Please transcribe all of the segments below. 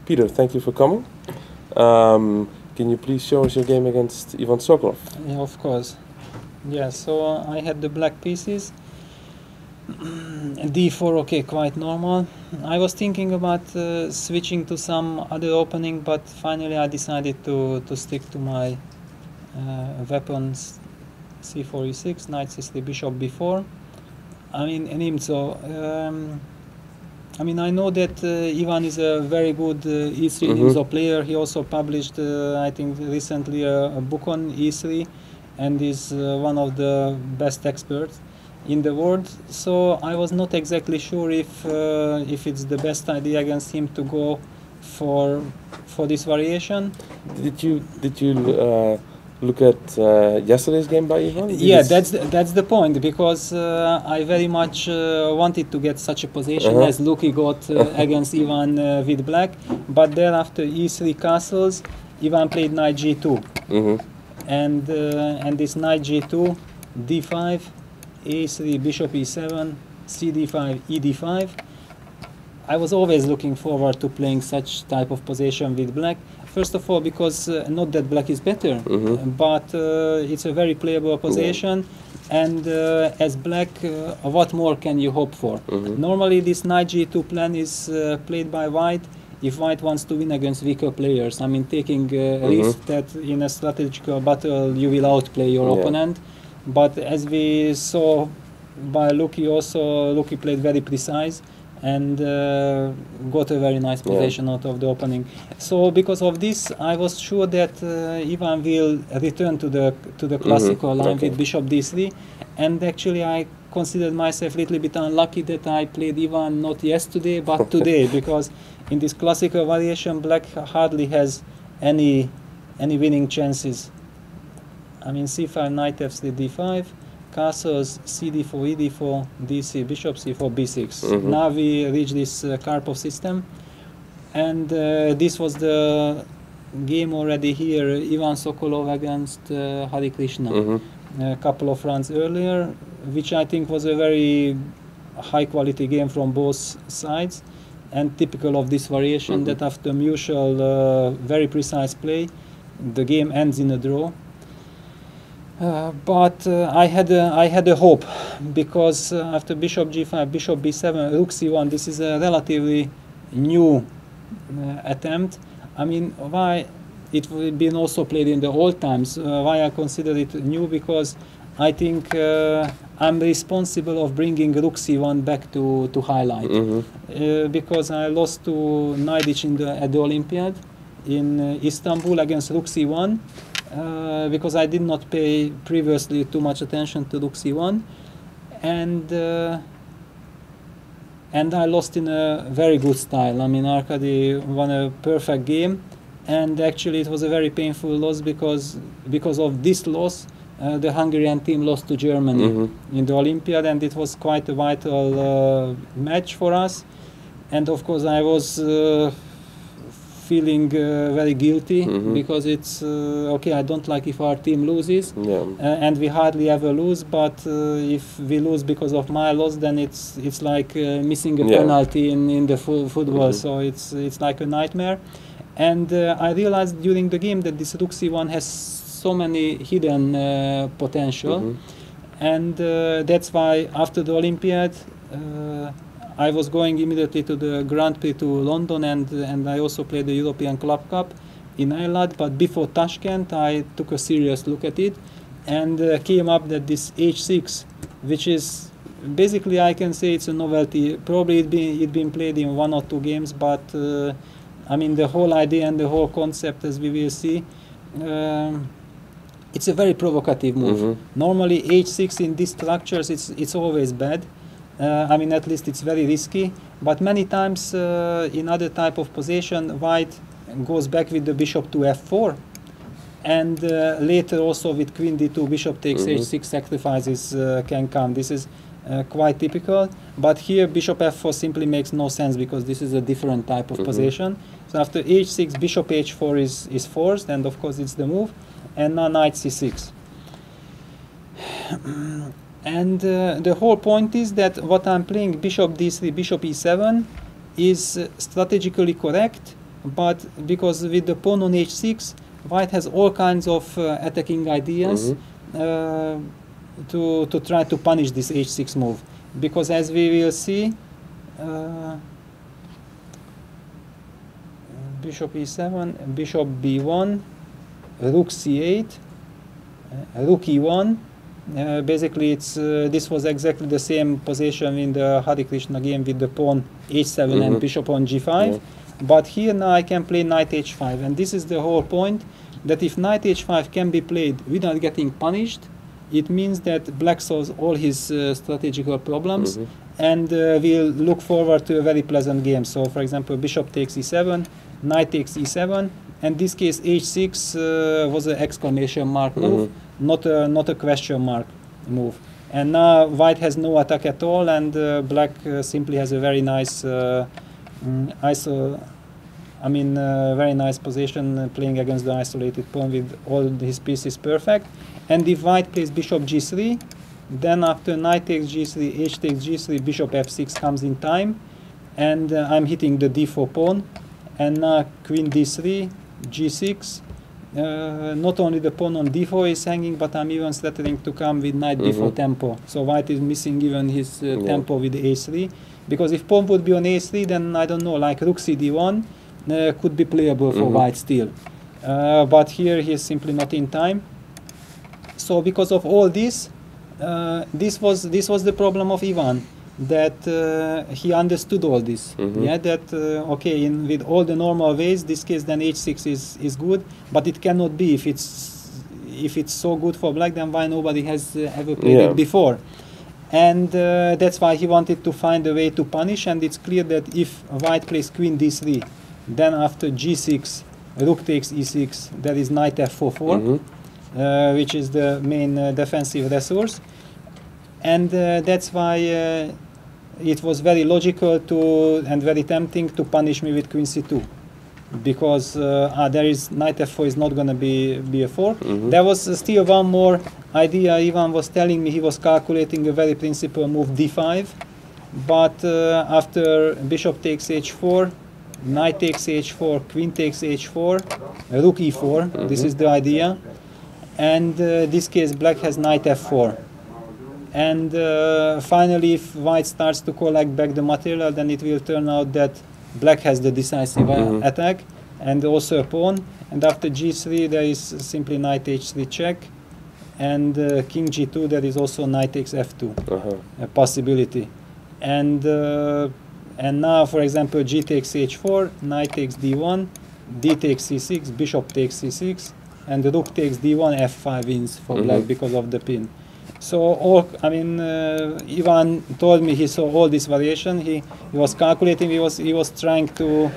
Peter, thank you for coming. Can you please show us your game against Ivan Sokolov? Yeah, of course. Yeah, so I had the black pieces. D4, okay, quite normal. I was thinking about switching to some other opening, but finally I decided to stick to my weapons c4, e6, knight c3, bishop b4. I mean, I know that Ivan is a very good E3 Nimzo player. He also published, I think, recently a book on E3, and is one of the best experts in the world. So I was not exactly sure if it's the best idea against him to go for this variation. Did you look at yesterday's game by Ivan? Yeah, that's the point, because I very much wanted to get such a position as Luki got against Ivan with black, but thereafter e3 castles, Ivan played knight g2, and this knight g2, d5, a3, bishop e7, cd5, ed5. I was always looking forward to playing such type of position with black. First of all, because not that black is better, but it's a very playable position, and as black, what more can you hope for? Normally, this knight g2 plan is played by white if white wants to win against weaker players. I mean, taking a risk that in a strategical battle you will outplay your opponent. But as we saw by Luki, also Luki played very precise and got a very nice position out of the opening. So because of this, I was sure that Ivan will return to the classical line with bishop d3, and actually I considered myself a little bit unlucky that I played Ivan not yesterday but today, because in this classical variation black hardly has any winning chances. I mean, c5, knight f3, d5, castles, cd4, ed4, dc, bishop c4, b6. Now we reach this Karpov system, and this was the game already here, Ivan Sokolov against Hari Krishna, a couple of rounds earlier, which I think was a very high quality game from both sides, and typical of this variation that after mutual very precise play, the game ends in a draw. But I had a hope, because after bishop g5, bishop b7, rook c1, this is a relatively new attempt. I mean, why it had been also played in the old times? Why I consider it new? Because I think I'm responsible of bringing rook c1 back to highlight, because I lost to Najdic at the Olympiad in Istanbul against rook c1. Because I did not pay previously too much attention to rook c1, and I lost in a very good style. I mean, Arkady won a perfect game, and actually it was a very painful loss, because of this loss the Hungarian team lost to Germany in the Olympiad, and it was quite a vital match for us. And of course I was feeling very guilty, because it's okay, I don't like if our team loses, and we hardly ever lose, but if we lose because of my loss, then it's like missing a penalty in the football, so it's like a nightmare. And I realized during the game that this rook c1 has so many hidden potential, and that's why after the Olympiad I was going immediately to the Grand Prix to London, and I also played the European Club Cup in Ireland. But before Tashkent, I took a serious look at it, and came up that this h6, which is basically, I can say it's a novelty. Probably it'd been played in 1 or 2 games, but I mean, the whole idea and the whole concept, as we will see, it's a very provocative move. Normally h6 in these structures, it's always bad. I mean, at least it's very risky, but many times in other type of position, white goes back with the bishop to f4, and later also with queen d2, bishop takes h6, sacrifices can come. This is quite typical, but here bishop f4 simply makes no sense, because this is a different type of position. So after h6, bishop h4 is forced, and of course it's the move, and now knight c6. And the whole point is that what I'm playing, bishop d3, bishop e7, is strategically correct, but because with the pawn on h6, white has all kinds of attacking ideas to try to punish this h6 move. Because as we will see, bishop e7, bishop b1, rook c8, rook e1. Basically, this was exactly the same position in the Hare Krishna game with the pawn h7 and bishop on g5. But here now I can play knight h5, and this is the whole point, that if knight h5 can be played without getting punished, it means that black solves all his strategical problems and will look forward to a very pleasant game. So, for example, bishop takes e7, knight takes e7, and in this case h6 was an exclamation mark move, not a question mark move. And now white has no attack at all, and black simply has a very nice very nice position playing against the isolated pawn with all his pieces perfect. And if white plays bishop g3, then after knight takes g3, h takes g3, bishop f6 comes in time, and I'm hitting the d4 pawn. And now queen d3, g6. Not only the pawn on d4 is hanging, but I'm even threatening to come with knight d4 tempo. So white is missing even his tempo with a3. Because if pawn would be on a3, then I don't know, like rook cd1 could be playable for white still. But here he is simply not in time. So because of all this, this was the problem of Ivan, that he understood all this. Yeah, that okay, with all the normal ways, this case then h6 is good, but it cannot be. If it's so good for black, then why nobody has ever played it before? And that's why he wanted to find a way to punish. And it's clear that if white plays queen d3, then after g6, rook takes e6, there is knight f4, which is the main defensive resource. And that's why it was very logical and very tempting to punish me with queen c2. Because there is knight f4 is not going to be a fork. There was still one more idea. Ivan was telling me he was calculating a very principal move d5, but after bishop takes h4, knight takes h4, queen takes h4, rook e4. This is the idea, and this case black has knight f4. And finally, if white starts to collect back the material, then it will turn out that black has the decisive attack and also a pawn. And after g3, there is simply knight h3 check, and king g2, there is also knight takes f2 a possibility. And now, for example, g takes h4, knight takes d1, d takes c6, bishop takes c6, and the rook takes d1, f5 wins for black because of the pin. So Ivan told me he saw all this variation. He was calculating. He was trying to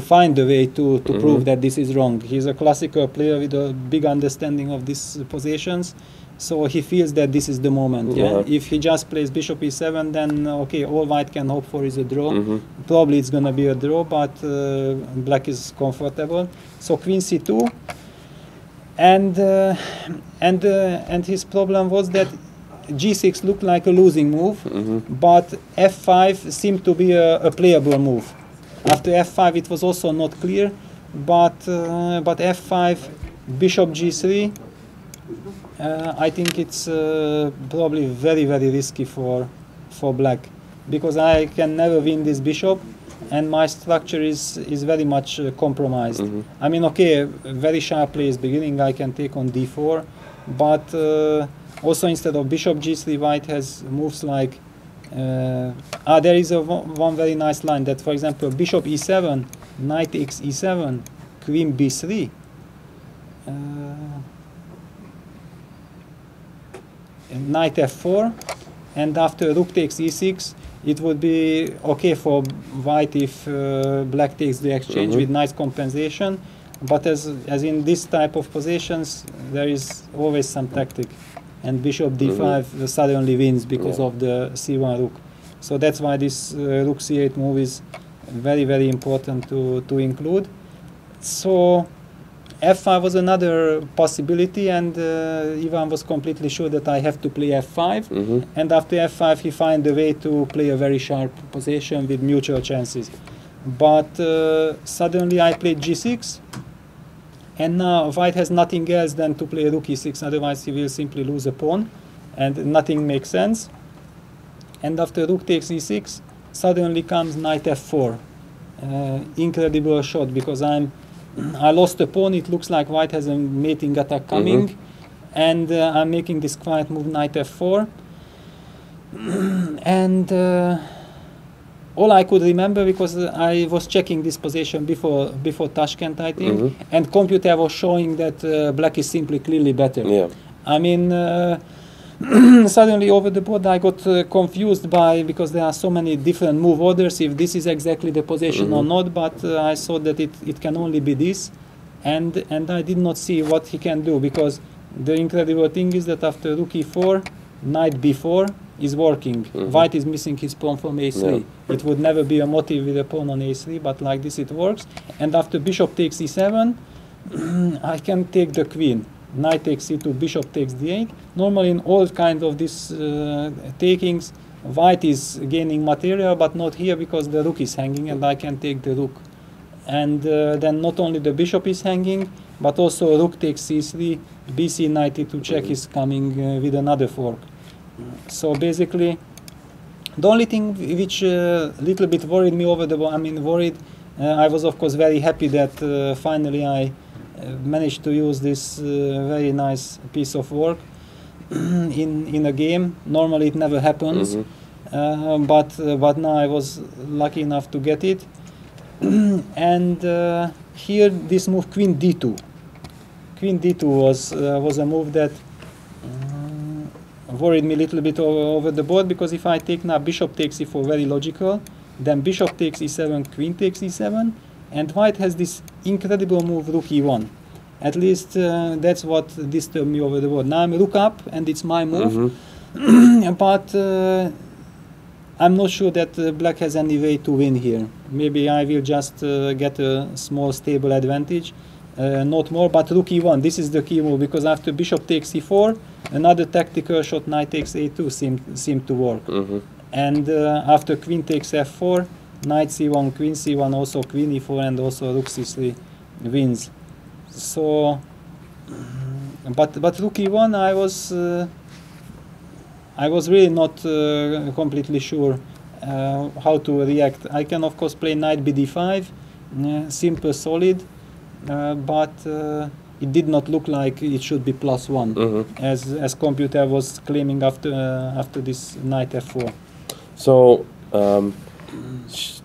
find a way to prove that this is wrong. He's a classical player with a big understanding of these positions. So he feels that this is the moment. Yeah? If he just plays bishop e7, then okay, all white can hope for is a draw. Probably it's going to be a draw, but black is comfortable. So queen c2. And his problem was that g6 looked like a losing move, but f5 seemed to be a playable move. After f5 it was also not clear, but f5, bishop g3, I think it's probably very, very risky for black, because I can never win this bishop, and my structure is very much compromised. I mean, okay, very sharp play is beginning. I can take on d4, but also instead of bishop g3, white has moves like there is one very nice line that, for example, bishop e7, knight takes e7, queen b3. Knight f4, and after rook takes e6, it would be okay for white if black takes the exchange with nice compensation, but as in this type of positions, there is always some tactic, and bishop d5 suddenly wins because of the c1 rook. So that's why this rook c8 move is very, very important to include. So f5 was another possibility, and Ivan was completely sure that I have to play f5, and after f5 he found a way to play a very sharp position with mutual chances. but suddenly I played g6, and now white has nothing else than to play rook e6, otherwise he will simply lose a pawn, and nothing makes sense. And after rook takes e6, suddenly comes knight f4. Incredible shot, because I lost a pawn. It looks like white has a mating attack coming, and I'm making this quiet move, knight f4. And all I could remember, because I was checking this position before Tashkent, I think, and computer was showing that black is simply clearly better. Yeah. I mean, suddenly over the board I got confused because there are so many different move orders, if this is exactly the position or not, but I saw that it can only be this, and I did not see what he can do, because the incredible thing is that after rook e4, knight b4 is working. White is missing his pawn from a3. Yeah. It would never be a motive with a pawn on a3, but like this it works. And after bishop takes e7, I can take the queen. Knight takes c2, bishop takes d8. Normally in all kind of these takings, white is gaining material, but not here, because the rook is hanging and I can take the rook. And then not only the bishop is hanging, but also rook takes c3, bc knight e2 check is coming with another fork. So basically, the only thing which little bit worried me over the board, I was of course very happy that finally I managed to use this very nice piece of work in a game. Normally it never happens, but now I was lucky enough to get it. And here this move queen d2. Queen d2 was a move that worried me a little bit over the board, because if I take now bishop takes e4, very logical, then bishop takes e7, queen takes e7, and white has this incredible move rook e1. At least that's what disturbed me over the board. Now I'm rook up and it's my move, but I'm not sure that black has any way to win here. Maybe I will just get a small stable advantage, not more, but rook e1, this is the key move, because after bishop takes e4, another tactical shot, knight takes a2 seemed to work. And after queen takes f4, knight c1, queen c1, also queen e4, and also rook c3 wins. So, but rook e1, I was really not completely sure how to react. I can of course play knight bd5, simple, solid, but it did not look like it should be +1, as computer was claiming after this knight f4. So,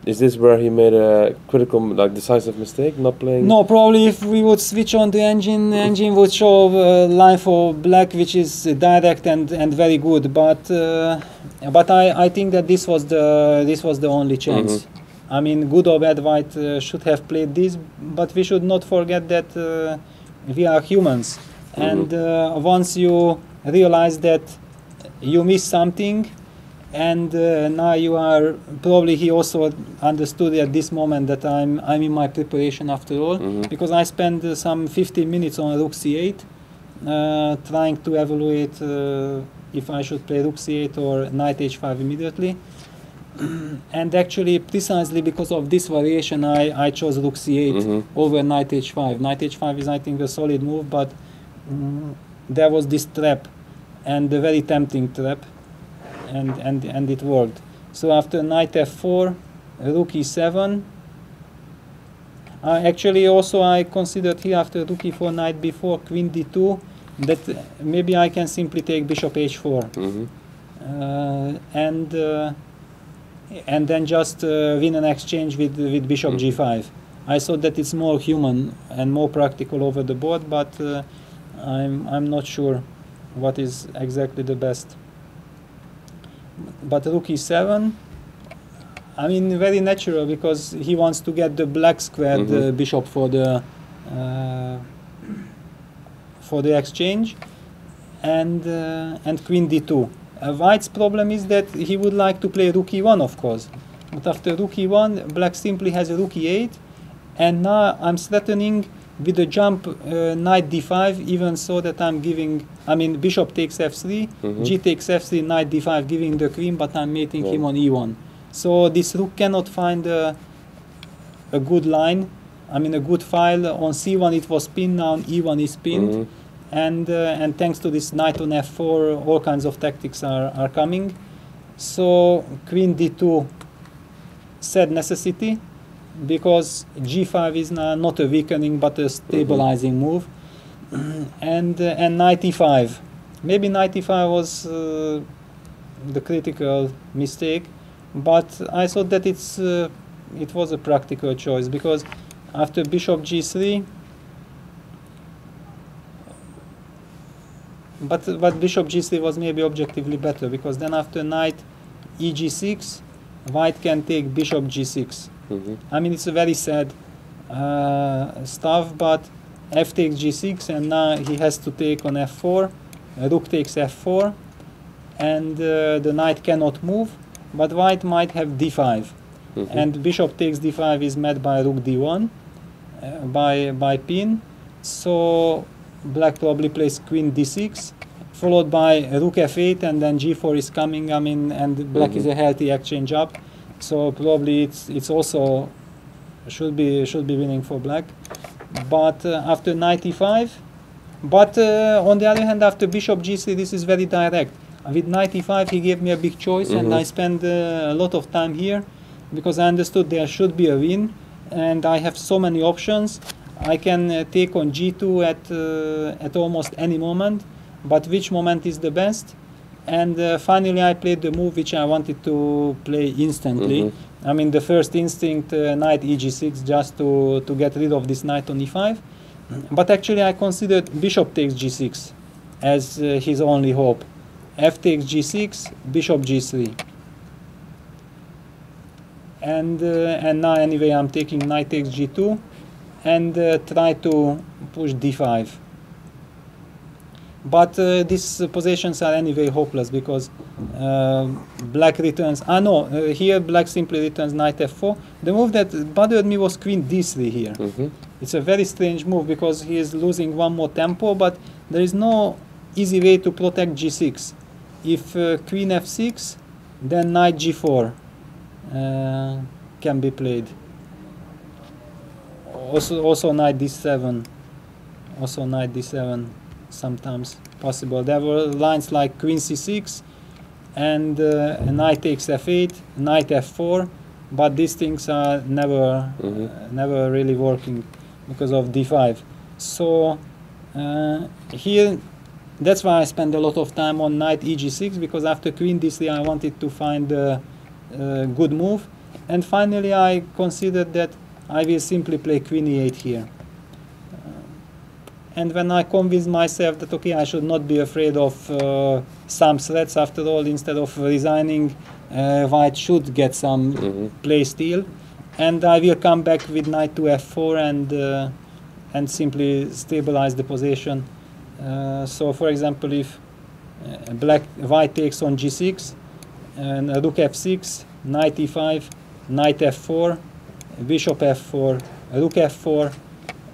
is this where he made a critical, like decisive mistake, not playing? No, probably if we would switch on the engine, the engine would show line for black, which is direct and very good. But I think that this was the only chance. I mean, good or bad, white should have played this, but we should not forget that we are humans, and once you realize that you miss something, and now you are, probably he also understood at this moment that I'm in my preparation after all, because I spent some 15 minutes on rook c8, trying to evaluate if I should play rook c8 or knight h5 immediately. And actually, precisely because of this variation, I chose rook c8 over knight h5. Knight h5 is, I think, a solid move, but there was this trap, and a very tempting trap, and it worked. So after knight f4, rook e7. Actually, also I considered here after rook e4, knight b4, queen d2, that maybe I can simply take bishop h4, and then just win an exchange with bishop g5. I thought that it's more human and more practical over the board, but I'm not sure what is exactly the best. But rook e7, I mean, very natural, because he wants to get the black squared bishop for the exchange, and queen d2. White's problem is that he would like to play rook e1, of course, but after rook e1, black simply has a rook e8, and now I'm threatening with the jump knight d5, even so that I'm giving, I mean, bishop takes f3, g takes f3, knight d5, giving the queen, but I'm mating him on e1. So this rook cannot find a a good line. I mean, a good file. On c1 it was pinned, now on e1 is pinned. And thanks to this knight on f4, all kinds of tactics are coming. So queen d2, sad necessity, because g5 is not a weakening but a stabilizing move. And knight e5. Maybe knight e5 was the critical mistake, but I thought that it was a practical choice, because after bishop g3, but bishop g3 was maybe objectively better, because then after knight eg6, white can take bishop g6. I mean, it's a very sad stuff, but f takes g6, and now he has to take on f4. Rook takes f4, and the knight cannot move, but white might have d5. And bishop takes d5 is met by rook d1, by pin. So black probably plays queen d6, followed by rook f8, and then g4 is coming. I mean, and black is a healthy exchange up. So probably it's also should be winning for black. But after knight e5, but on the other hand, after bishop g3, this is very direct. With knight e5, he gave me a big choice, and I spent a lot of time here, because I understood there should be a win, and I have so many options. I can take on g2 at almost any moment, but which moment is the best? And finally, I played the move which I wanted to play instantly. I mean, the first instinct, knight eg6, just to get rid of this knight on e5. But actually, I considered bishop takes g6 as his only hope. F takes g6, bishop g3. And now anyway, I'm taking knight takes g2 and try to push d5. But these positions are anyway hopeless, because black returns. Here black simply returns knight f4. The move that bothered me was queen d3 here. It's a very strange move, because he is losing one more tempo, but there is no easy way to protect g6. If queen f6, then knight g4 can be played. Also knight d7. Also knight d7. Sometimes possible. There were lines like queen c6 and knight takes f8, knight f4, but these things are never really working because of d5. So here, that's why I spend a lot of time on knight eg6, because after queen d3 I wanted to find a good move, and finally I considered that I will simply play queen e8 here. And when I convinced myself that, okay, I should not be afraid of some threats, after all, instead of resigning, white should get some play steal. And I will come back with knight to f4 and simply stabilize the position. So, for example, if white takes on g6, and rook f6, knight e5, knight f4, bishop f4, rook f4,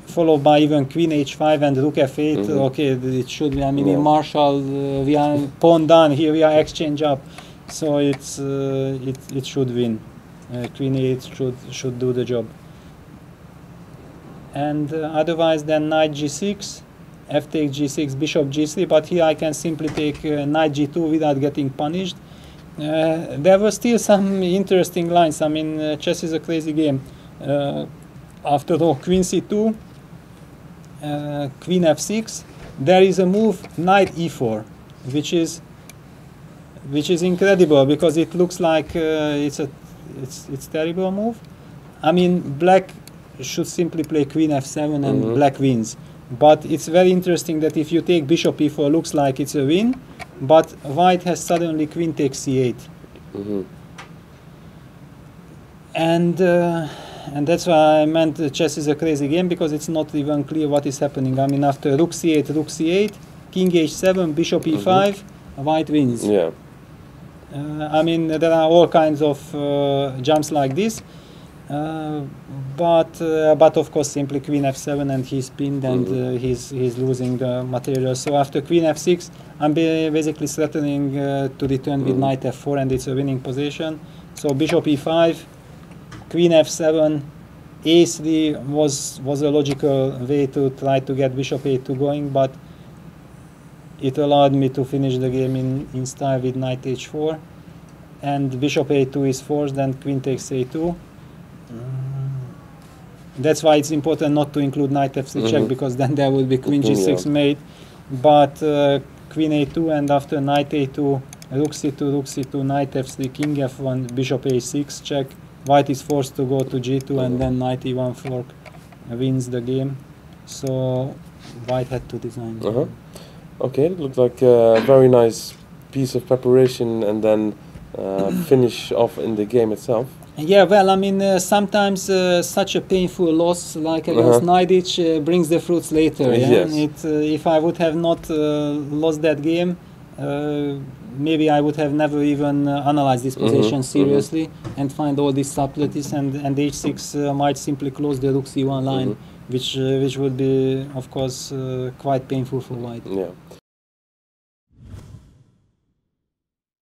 followed by even queen h5 and rook f8. Okay, it should be. I mean, in Marshall, we are pawn down. Here we are exchange up, so it should win. Queen e8 should do the job. And otherwise, then knight g6, f takes g6, bishop g3. But here I can simply take knight g2 without getting punished. There were still some interesting lines. I mean, chess is a crazy game. After all, queen c2. Queen f6, there is a move knight e4, which is incredible, because it looks like it's terrible move. I mean, black should simply play queen f7 and black wins. But it's very interesting that if you take bishop e4, looks like it's a win, but white has suddenly queen takes c8. And that's why I meant chess is a crazy game, because it's not even clear what is happening. I mean, after rook c8, king h7, bishop e5, white wins. Yeah. I mean, there are all kinds of jumps like this, but of course simply queen f7 and he's pinned, and he's losing the material. So after queen f6, I'm basically threatening to return with knight f4, and it's a winning position. So bishop e5, queen f7, a3 was a logical way to try to get bishop a2 going, but it allowed me to finish the game in style with knight h4, and bishop a2 is forced, and queen takes a2. That's why it's important not to include knight f3 check, because then there will be queen g6 mate. But queen a2, and after knight a2, rook c2, knight f3, king f1, bishop a6 check. White is forced to go to g2, and then knight e1 fork wins the game. So white had to design. Okay, it looked like a very nice piece of preparation, and then finish off in the game itself. Yeah, well, I mean, sometimes such a painful loss like against Najdic brings the fruits later. Yeah? Yes. If I would have not lost that game, maybe I would have never even analyzed this position seriously and find all these subtleties, and h6 might simply close the rook c1 line, which would be, of course, quite painful for white. Yeah.